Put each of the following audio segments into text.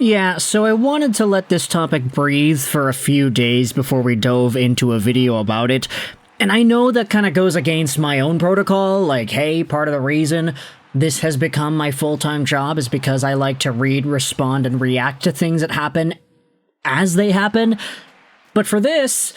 Yeah, so I wanted to let this topic breathe for a few days before we dove into a video about it. And I know that kind of goes against my own protocol, like, hey, part of the reason this has become my full-time job is because I like to read, respond, and react to things that happen as they happen. But for this,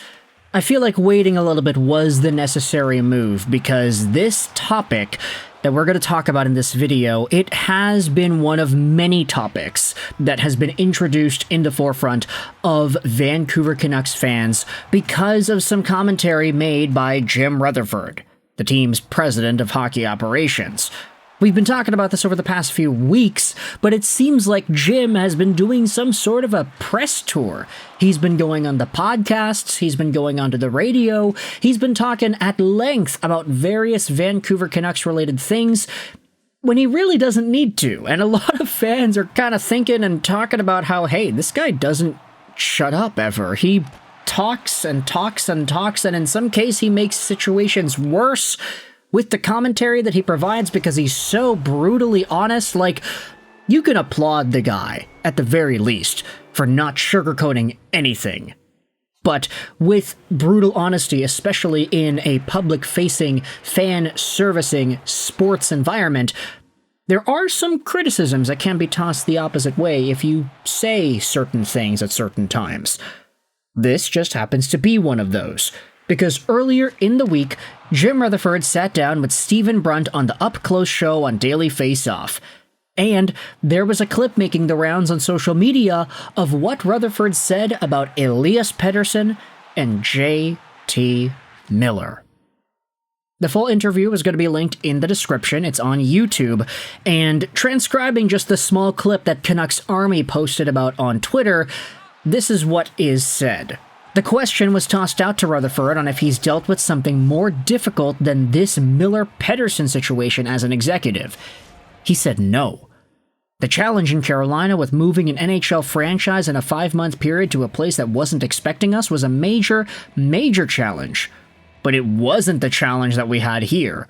I feel like waiting a little bit was the necessary move, because this topic that we're going to talk about in this video, it has been one of many topics that has been introduced in the forefront of Vancouver Canucks fans because of some commentary made by Jim Rutherford, the team's president of hockey operations. We've been talking about this over the past few weeks, but it seems like Jim has been doing some sort of a press tour. He's been going on the podcasts, he's been going onto the radio, he's been talking at length about various Vancouver Canucks-related things when he really doesn't need to. And a lot of fans are kind of thinking and talking about how, hey, this guy doesn't shut up ever. He talks and talks and talks, and in some case he makes situations worse with the commentary that he provides because he's so brutally honest. Like, you can applaud the guy, at the very least, for not sugarcoating anything. But with brutal honesty, especially in a public-facing, fan-servicing sports environment, there are some criticisms that can be tossed the opposite way if you say certain things at certain times. This just happens to be one of those, because earlier in the week, Jim Rutherford sat down with Stephen Brunt on the Up Close show on Daily Face-Off. And there was a clip making the rounds on social media of what Rutherford said about ELIAS Pettersson and J.T. Miller. The full interview is going to be linked in the description. It's on YouTube. And transcribing just the small clip that Canucks Army posted about on Twitter, this is what is said. The question was tossed out to Rutherford on if he's dealt with something more difficult than this Miller-Pettersson situation as an executive. He said no. The challenge in Carolina with moving an NHL franchise in a 5-month period to a place that wasn't expecting us was a major, major challenge. But it wasn't the challenge that we had here.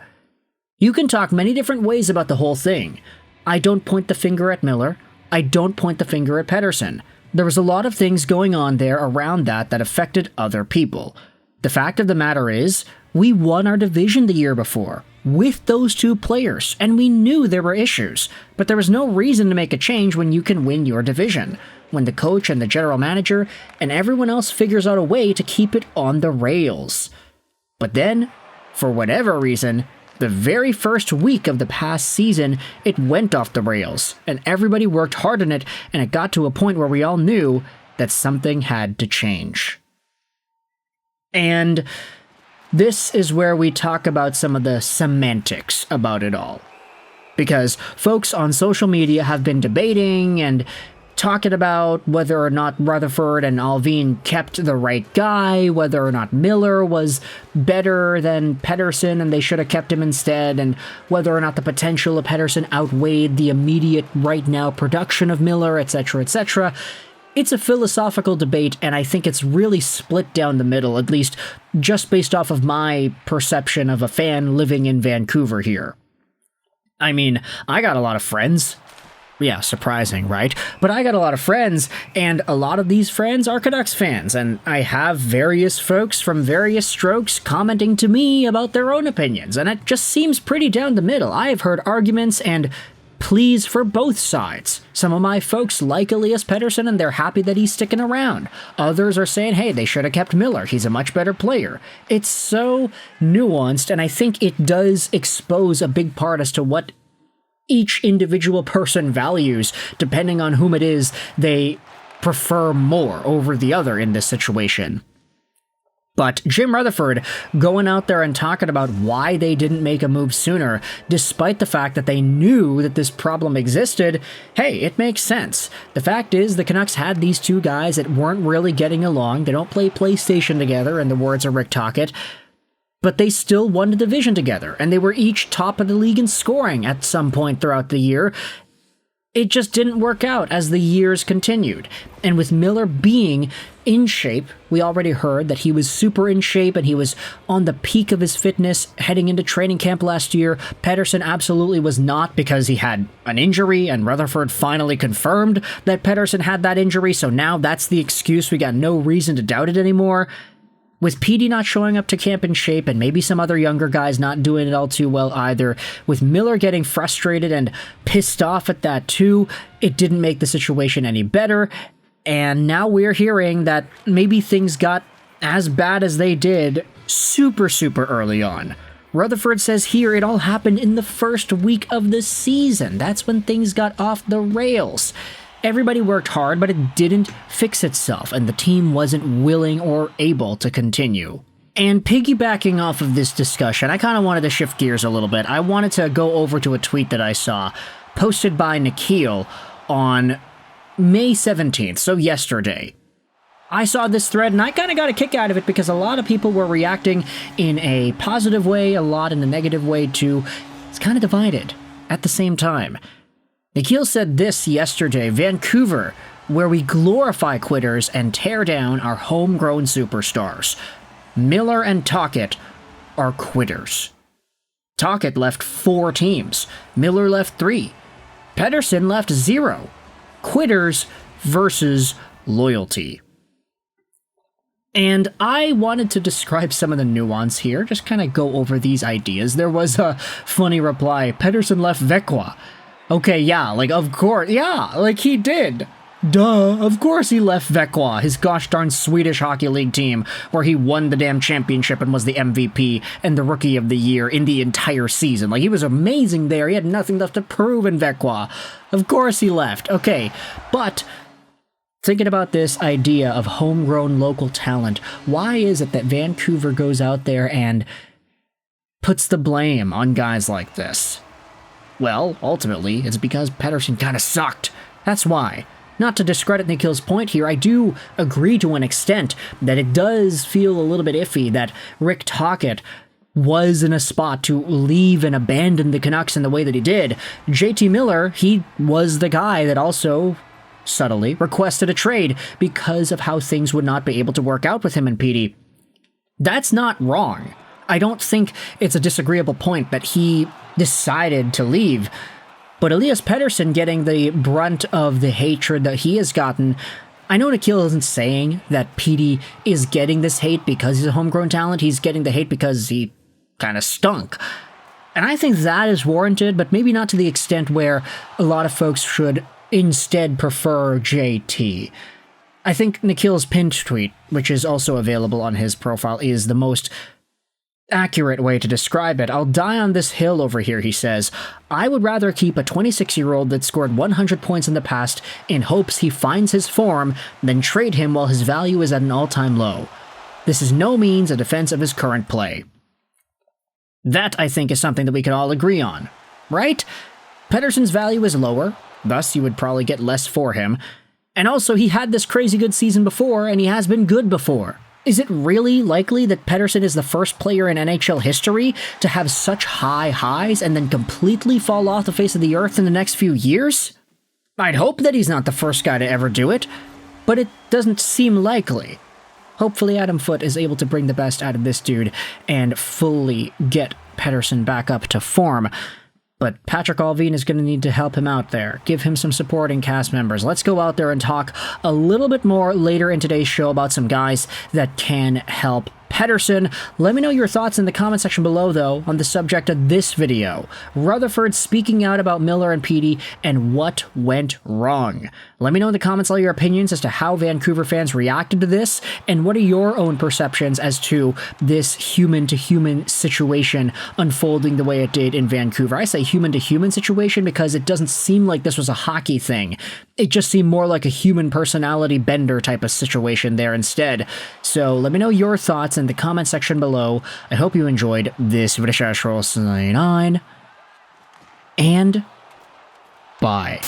You can talk many different ways about the whole thing. I don't point the finger at Miller. I don't point the finger at Pettersson. There was a lot of things going on there around that affected other people. The fact of the matter is, we won our division the year before, with those two players, and we knew there were issues, but there was no reason to make a change when you can win your division, when the coach and the general manager and everyone else figures out a way to keep it on the rails. But then, for whatever reason, the very first week of the past season, it went off the rails, and everybody worked hard on it, and it got to a point where we all knew that something had to change. And this is where we talk about some of the semantics about it all. Because folks on social media have been debating and talking about whether or not Rutherford and Alvin kept the right guy, whether or not Miller was better than Pettersson and they should have kept him instead, and whether or not the potential of Pettersson outweighed the immediate right-now production of Miller, etc., etc. It's a philosophical debate, and I think it's really split down the middle, at least just based off of my perception of a fan living in Vancouver here. I mean, I got a lot of friends. Yeah, surprising, right? But I got a lot of friends, and a lot of these friends are Canucks fans, and I have various folks from various strokes commenting to me about their own opinions, and it just seems pretty down the middle. I have heard arguments and pleas for both sides. Some of my folks like ELIAS Pettersson, and they're happy that he's sticking around. Others are saying, hey, they should have kept Miller. He's a much better player. It's so nuanced, and I think it does expose a big part as to what each individual person values, depending on whom it is they prefer more over the other in this situation. But Jim Rutherford going out there and talking about why they didn't make a move sooner, despite the fact that they knew that this problem existed, hey, it makes sense. The fact is, the Canucks had these two guys that weren't really getting along. They don't play PlayStation together, in the words of Rick Tocchet. But they still won the division together, and they were each top of the league in scoring at some point throughout the year. It just didn't work out as the years continued. And with Miller being in shape, we already heard that he was super in shape and he was on the peak of his fitness heading into training camp last year. Pettersson absolutely was not, because he had an injury, and Rutherford finally confirmed that Pettersson had that injury, so now that's the excuse. We got no reason to doubt it anymore. With PD not showing up to camp in shape, and maybe some other younger guys not doing it all too well either, with Miller getting frustrated and pissed off at that too, it didn't make the situation any better, and now we're hearing that maybe things got as bad as they did super early on. Rutherford says here it all happened in the first week of the season. That's when things got off the rails. Everybody worked hard, but it didn't fix itself, and the team wasn't willing or able to continue. And piggybacking off of this discussion, I kind of wanted to shift gears a little bit. I wanted to go over to a tweet that I saw, posted by Nikhil on May 17th, so yesterday. I saw this thread, and I kind of got a kick out of it because a lot of people were reacting in a positive way, a lot in a negative way too. It's kind of divided at the same time. Nikhil said this yesterday: Vancouver, where we glorify quitters and tear down our homegrown superstars. Miller and Tocchet are quitters. Tocchet left 4 teams. Miller left 3. Pettersson left 0. Quitters versus loyalty. And I wanted to describe some of the nuance here, just kind of go over these ideas. There was a funny reply: Pettersson left Vecqua. Okay, yeah, like, of course, yeah, like, he did. Duh, of course he left Vecqua, his gosh darn Swedish Hockey League team, where he won the damn championship and was the MVP and the Rookie of the Year in the entire season. Like, he was amazing there, he had nothing left to prove in Vecqua. Of course he left, okay, but thinking about this idea of homegrown local talent, why is it that Vancouver goes out there and puts the blame on guys like this? Well, ultimately, it's because Pettersson kind of sucked. That's why. Not to discredit Nikhil's point here, I do agree to an extent that it does feel a little bit iffy that Rick Tocchet was in a spot to leave and abandon the Canucks in the way that he did. JT Miller, he was the guy that also subtly requested a trade because of how things would not be able to work out with him and PD. That's not wrong. I don't think it's a disagreeable point that he decided to leave. But ELIAS Pettersson getting the brunt of the hatred that he has gotten, I know Nikhil isn't saying that PD is getting this hate because he's a homegrown talent, he's getting the hate because he kind of stunk. And I think that is warranted, but maybe not to the extent where a lot of folks should instead prefer JT. I think Nikhil's pinned tweet, which is also available on his profile, is the most accurate way to describe it. I'll die on this hill over here, he says. I would rather keep a 26-year-old that scored 100 points in the past in hopes he finds his form than trade him while his value is at an all-time low. This is no means a defense of his current play. That, I think, is something that we can all agree on, right? Pettersson's value is lower, thus you would probably get less for him. And also, he had this crazy good season before, and he has been good before. Is it really likely that Pettersson is the first player in NHL history to have such high highs and then completely fall off the face of the earth in the next few years? I'd hope that he's not the first guy to ever do it, but it doesn't seem likely. Hopefully Adam Foote is able to bring the best out of this dude and fully get Pettersson back up to form. But Patrick Allvin is going to need to help him out there. Give him some supporting cast members. Let's go out there and talk a little bit more later in today's show about some guys that can help Pettersson. Let me know your thoughts in the comment section below, though, on the subject of this video. Rutherford speaking out about Miller and Petey and what went wrong. Let me know in the comments all your opinions as to how Vancouver fans reacted to this, and what are your own perceptions as to this human-to-human situation unfolding the way it did in Vancouver. I say human-to-human situation because it doesn't seem like this was a hockey thing. It just seemed more like a human personality bender type of situation there instead. So let me know your thoughts in the comment section below. I hope you enjoyed this video. And bye.